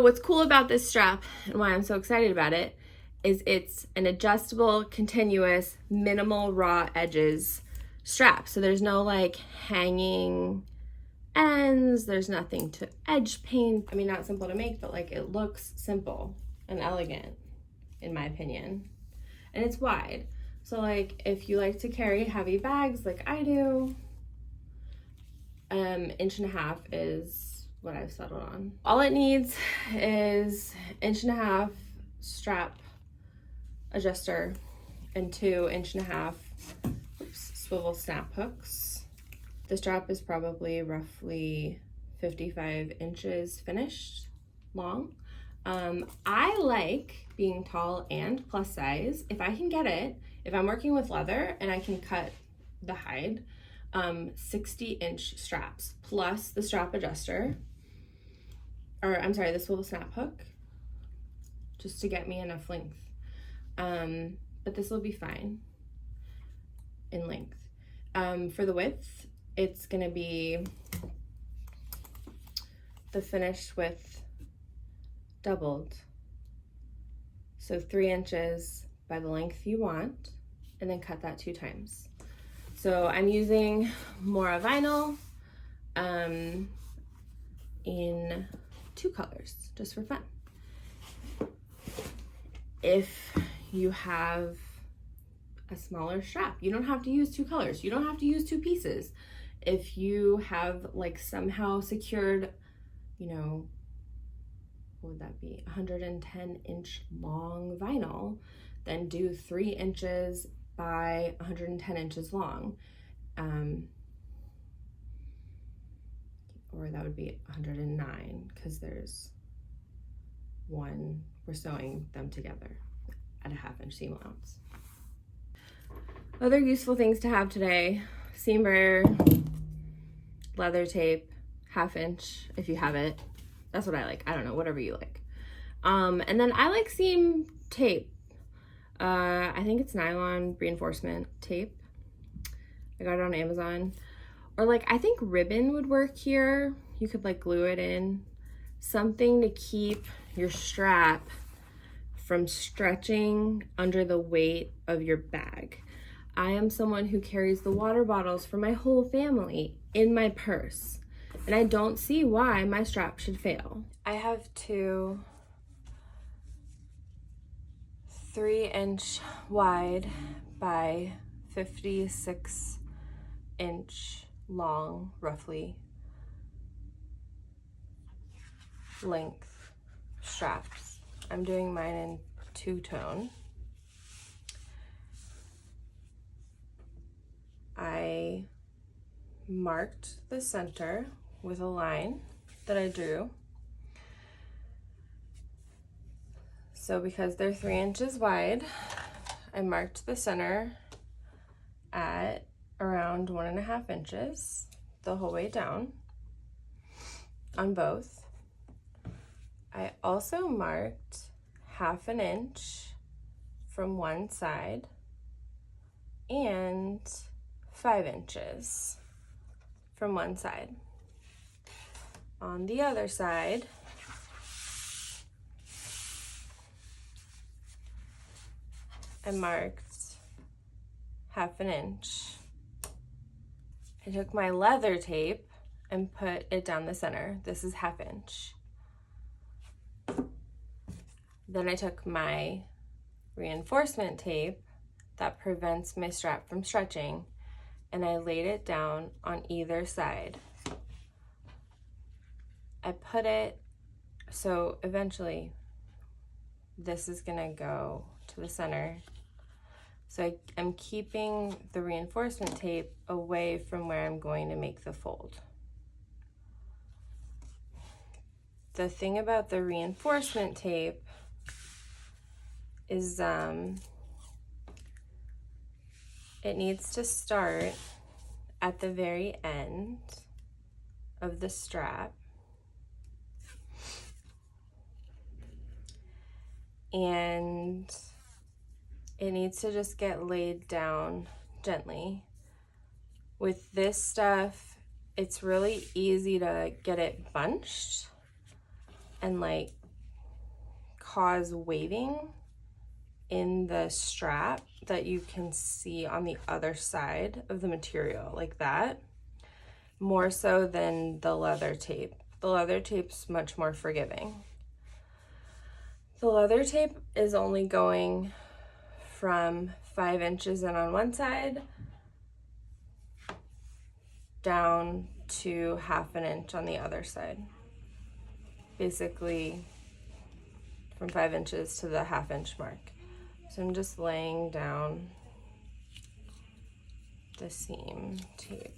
What's cool about this strap and why I'm so excited about it is it's an adjustable, continuous, minimal raw edges strap. So there's no like hanging ends, there's nothing to edge paint. I mean, not simple to make, but like it looks simple and elegant in my opinion. And it's wide. So like if you like to carry heavy bags like I do, 1.5 inches is what I've settled on. All it needs is 1.5 inches strap adjuster and 2.5 inches swivel snap hooks. The strap is probably roughly 55 inches finished long. I like being tall and plus size. If I can get it, if I'm working with leather and I can cut the hide, 60-inch straps plus the strap adjuster, or I'm sorry, the swivel snap hook, just to get me enough length. But this will be fine in length. For the width, it's gonna be the finished width doubled. So 3 inches by the length you want, and then cut that 2 times. So I'm using Mora vinyl in 2 colors, just for fun. If you have a smaller strap, you don't have to use 2 colors. You don't have to use 2 pieces. If you have like somehow secured, you know, what would that be? 110-inch long vinyl, then do 3 inches by 110 inches long. Or that would be 109 because there's one, we're sewing them together at a 1/2 inch seam allowance. Other useful things to have today: seam brayer, leather tape, 1/2 inch if you have it. That's what I like. I don't know, whatever you like. And then I like seam tape. I think it's nylon reinforcement tape. I got it on Amazon. Or like, I think ribbon would work here. You could like glue it in. Something to keep your strap from stretching under the weight of your bag. I am someone who carries the water bottles for my whole family in my purse, and I don't see why my strap should fail. I have 2 3-inch wide by 56-inch long, roughly, length straps. I'm doing mine in 2-tone. I marked the center with a line that I drew. So because they're 3 inches wide, I marked the center at around 1.5 inches the whole way down on both. I also marked 1/2 inch from one side and 5 inches from one side. On the other side, I marked 1/2 inch. I took my leather tape and put it down the center. This is 1/2 inch. Then I took my reinforcement tape that prevents my strap from stretching, and I laid it down on either side. I put it, so eventually this is gonna go to the center. So I'm keeping the reinforcement tape away from where I'm going to make the fold. The thing about the reinforcement tape is it needs to start at the very end of the strap, and it needs to just get laid down gently. With this stuff, it's really easy to get it bunched and like cause waving in the strap that you can see on the other side of the material, like that, more so than the leather tape. The leather tape's much more forgiving. The leather tape is only going from 5 inches in on one side down to 1/2 inch on the other side. Basically from 5 inches to the 1/2 inch mark. So I'm just laying down the seam tape.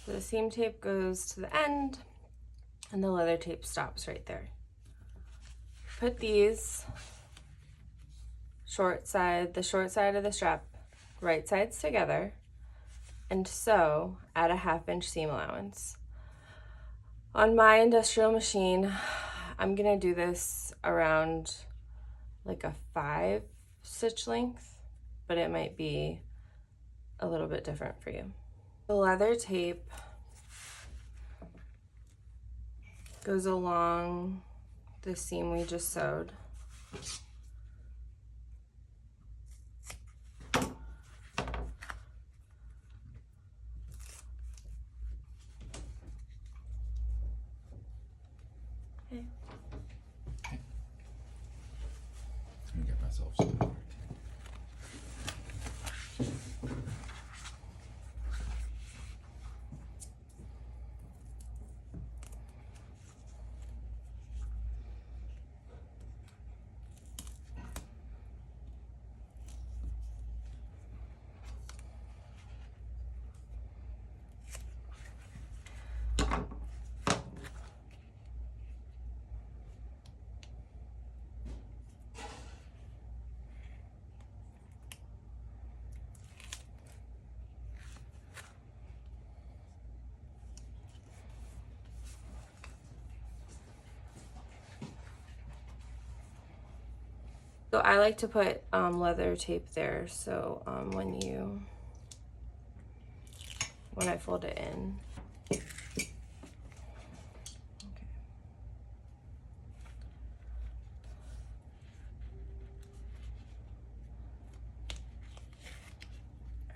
So the seam tape goes to the end and the leather tape stops right there. Put these the short side of the strap, right sides together, and sew at a 1/2 inch seam allowance. On my industrial machine, I'm gonna do this around like a 5 stitch length, but it might be a little bit different for you. The leather tape goes along the seam we just sewed. Okay. Let me get myself some. So I like to put leather tape there, so when I fold it in.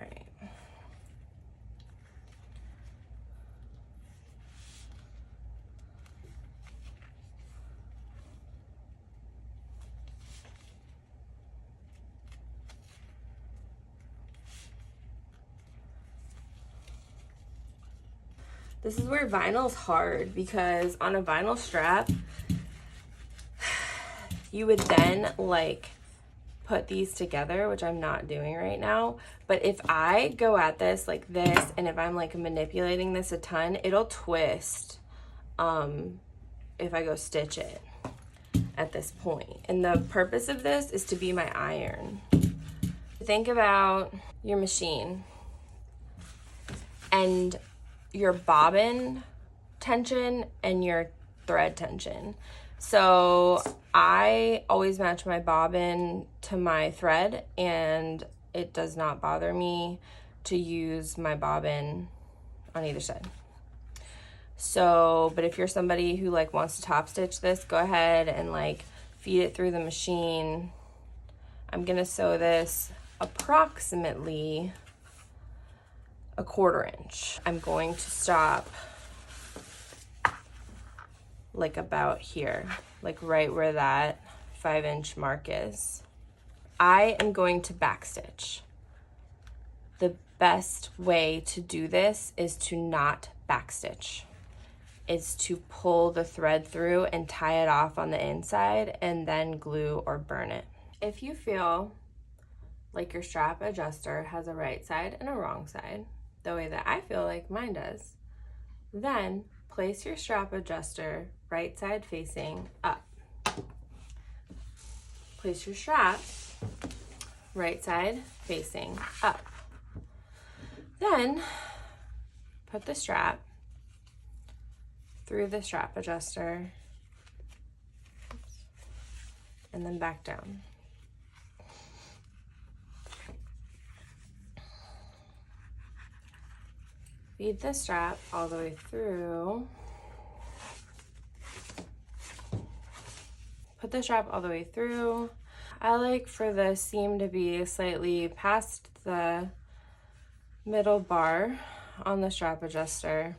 All right. This is where vinyl's hard, because on a vinyl strap, you would then like put these together, which I'm not doing right now. But if I go at this like this, and if I'm like manipulating this a ton, it'll twist if I go stitch it at this point. And the purpose of this is to be my iron. Think about your machine and your bobbin tension and your thread tension. So I always match my bobbin to my thread, and it does not bother me to use my bobbin on either side. So, but if you're somebody who like wants to top stitch this, go ahead and like feed it through the machine. I'm gonna sew this approximately a 1/4 inch. I'm going to stop like about here, like right where that 5 inch mark is. I am going to backstitch. The best way to do this is to not backstitch. Is to pull the thread through and tie it off on the inside and then glue or burn it. If you feel like your strap adjuster has a right side and a wrong side, the way that I feel like mine does, then place your strap adjuster right side facing up. Place your strap right side facing up. Then put the strap through the strap adjuster and then back down. Feed the strap all the way through. Put the strap all the way through. I like for the seam to be slightly past the middle bar on the strap adjuster.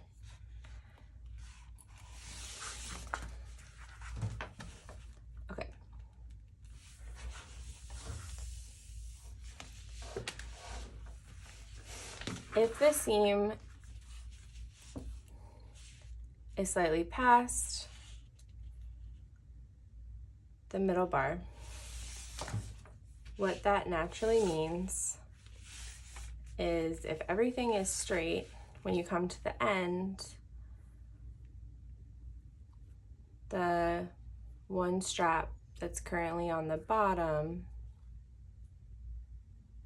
Okay. If the seam is slightly past the middle bar, what that naturally means is if everything is straight, when you come to the end, the one strap that's currently on the bottom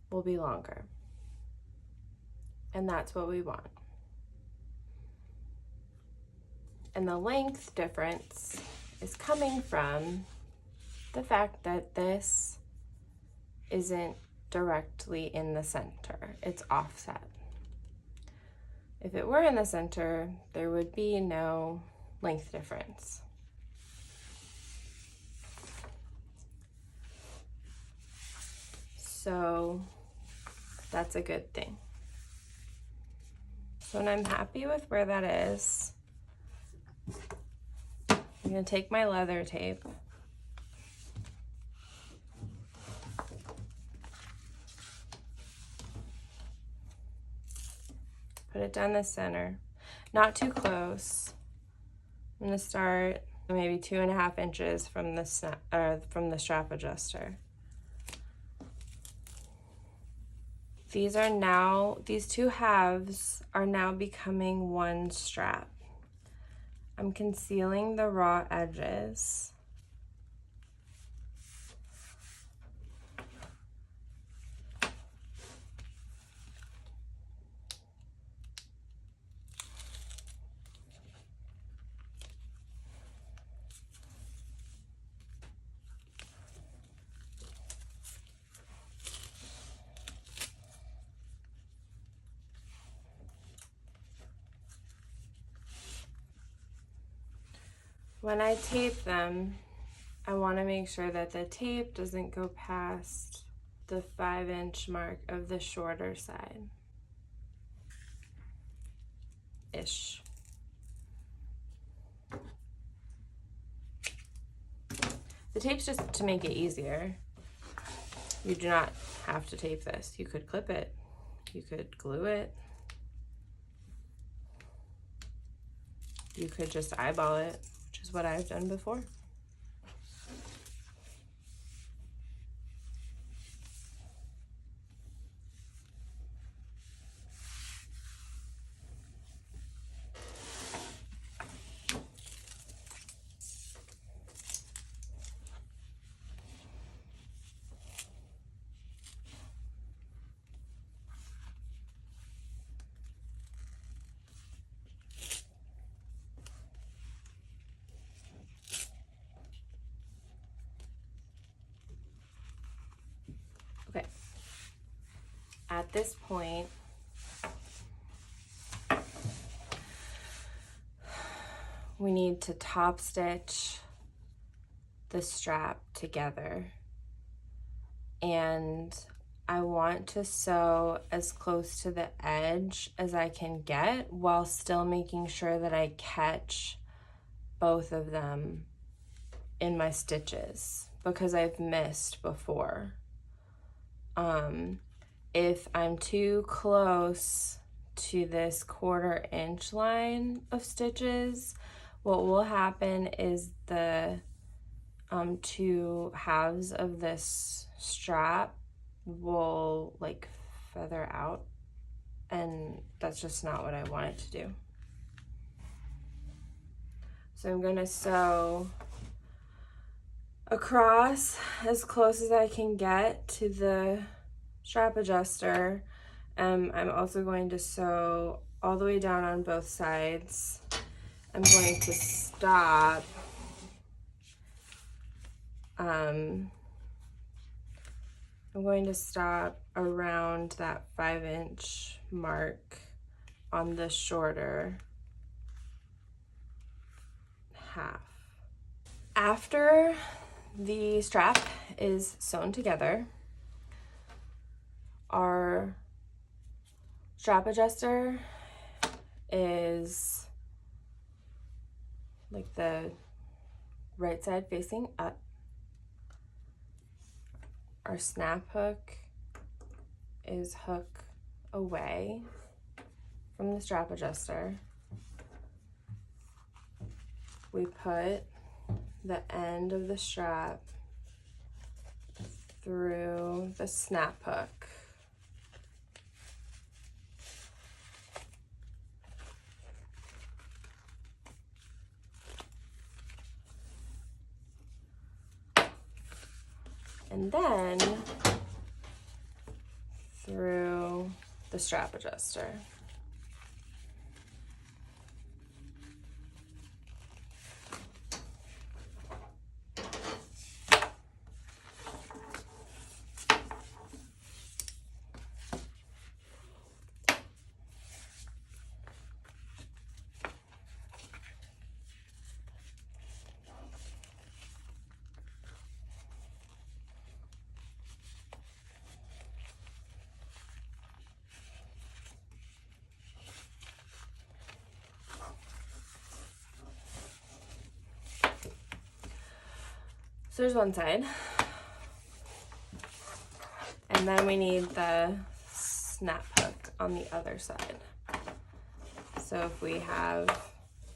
will be longer. And that's what we want. And the length difference is coming from the fact that this isn't directly in the center, it's offset. If it were in the center, there would be no length difference. So that's a good thing. So when I'm happy with where that is, I'm gonna take my leather tape, put it down the center, not too close. I'm gonna start maybe 2.5 inches from the strap adjuster. These two halves are now becoming one strap. I'm concealing the raw edges. When I tape them, I want to make sure that the tape doesn't go past the 5-inch mark of the shorter side. Ish. The tape's just to make it easier. You do not have to tape this. You could clip it. You could glue it. You could just eyeball it, which is what I've done before. Okay. At this point, we need to top stitch the strap together, and I want to sew as close to the edge as I can get while still making sure that I catch both of them in my stitches, because I've missed before. If I'm too close to this 1/4 inch line of stitches, what will happen is the two halves of this strap will like feather out, and that's just not what I want it to do. So I'm gonna sew across as close as I can get to the strap adjuster. I'm also going to sew all the way down on both sides. I'm going to stop around that 5-inch mark on the shorter half. After the strap is sewn together, our strap adjuster is like the right side facing up. Our snap hook is hook away from the strap adjuster. We put the end of the strap through the snap hook. And then through the strap adjuster. So there's one side. And then we need the snap hook on the other side. So if we have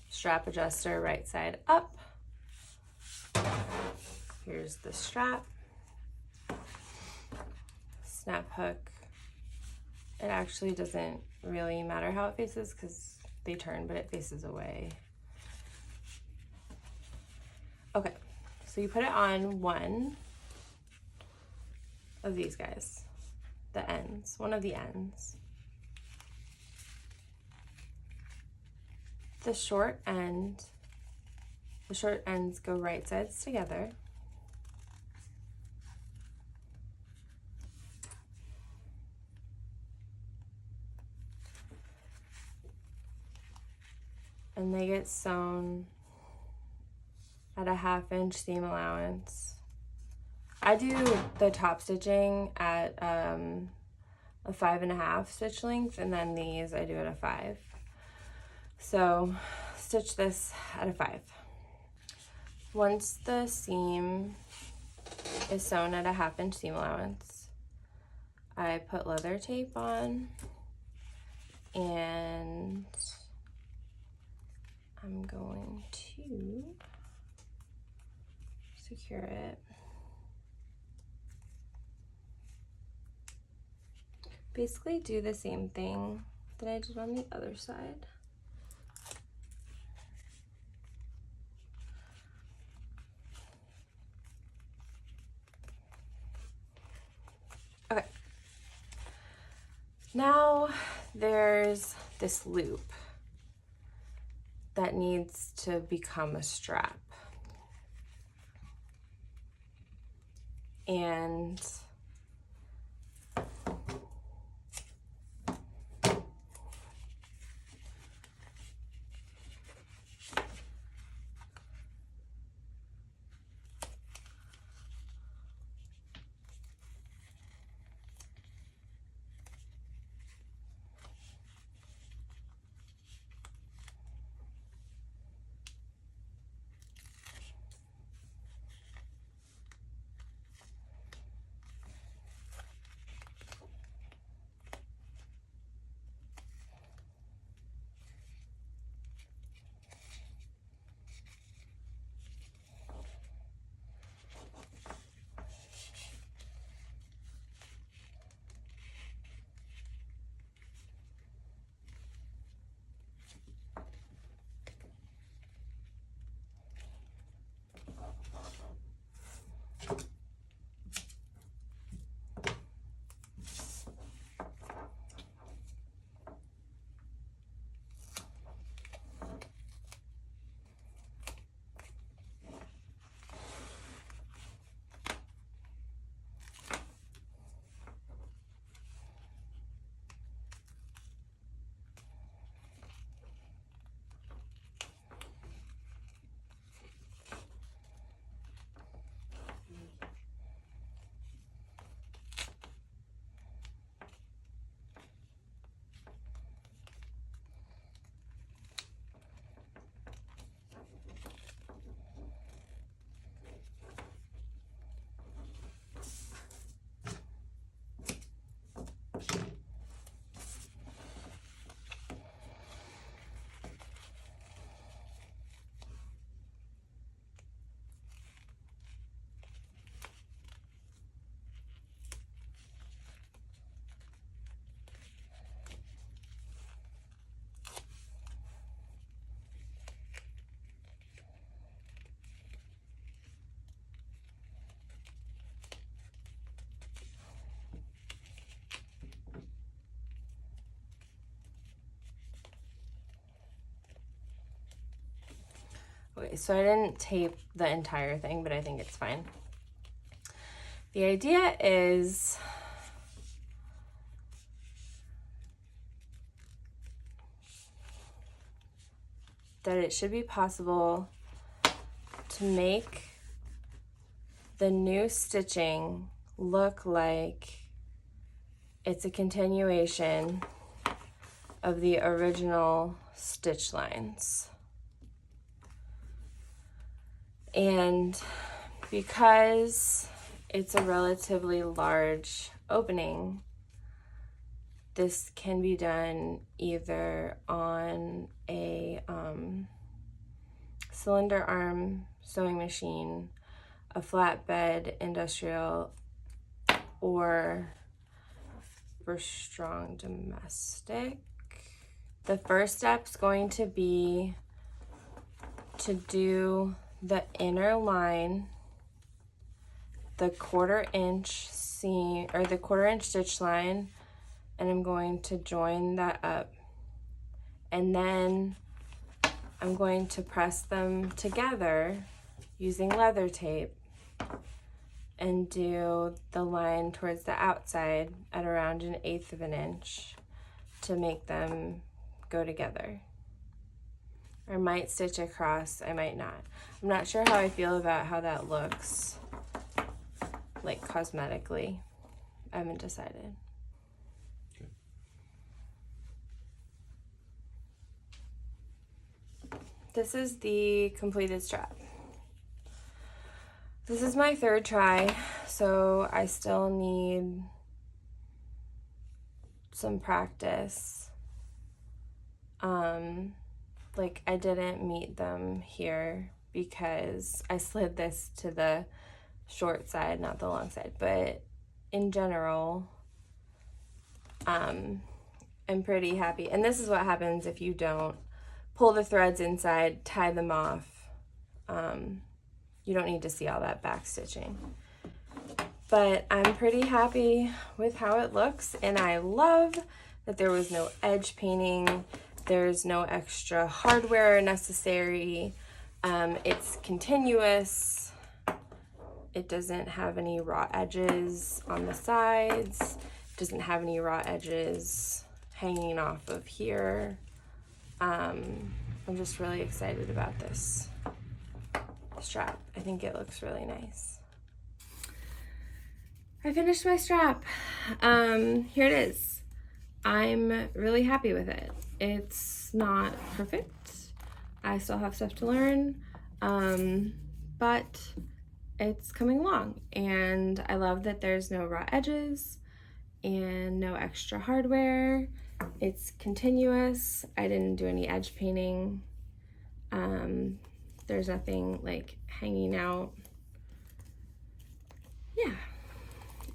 strap adjuster right side up, here's the strap, snap hook. It actually doesn't really matter how it faces because they turn, but it faces away. Okay. So you put it on one of these guys, the ends, one of the ends. The short ends go right sides together. And they get sewn at a 1/2 inch seam allowance. I do the top stitching at a 5.5 stitch length, and then these I do at a 5. So stitch this at a 5. Once the seam is sewn at a 1/2 inch seam allowance, I put leather tape on and I'm going to secure it. Basically do the same thing that I did on the other side. Okay. Now there's this loop that needs to become a strap. And sideways. So I didn't tape the entire thing, but I think it's fine. The idea is that it should be possible to make the new stitching look like it's a continuation of the original stitch lines. And because it's a relatively large opening, this can be done either on a cylinder arm sewing machine, a flatbed industrial, or for strong domestic. The first step's going to be to do the inner line, the 1/4 inch seam or the 1/4 inch stitch line, and I'm going to join that up, and then I'm going to press them together using leather tape and do the line towards the outside at around 1/8 of an inch to make them go together. I might stitch across, I might not. I'm not sure how I feel about how that looks, like cosmetically. I haven't decided. Okay. This is the completed strap. This is my 3rd try, so I still need some practice. Like I didn't meet them here because I slid this to the short side, not the long side, but in general, I'm pretty happy. And this is what happens if you don't pull the threads inside, tie them off. You don't need to see all that back stitching. But I'm pretty happy with how it looks, and I love that there was no edge painting. There's no extra hardware necessary. It's continuous. It doesn't have any raw edges on the sides. It doesn't have any raw edges hanging off of here. I'm just really excited about this strap. I think it looks really nice. I finished my strap. Here it is. I'm really happy with it. It's not perfect. I still have stuff to learn, but it's coming along, and I love that there's no raw edges and no extra hardware. It's continuous. I didn't do any edge painting. There's nothing like hanging out. Yeah,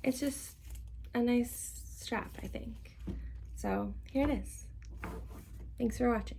it's just a nice strap, I think. So here it is. Thanks for watching.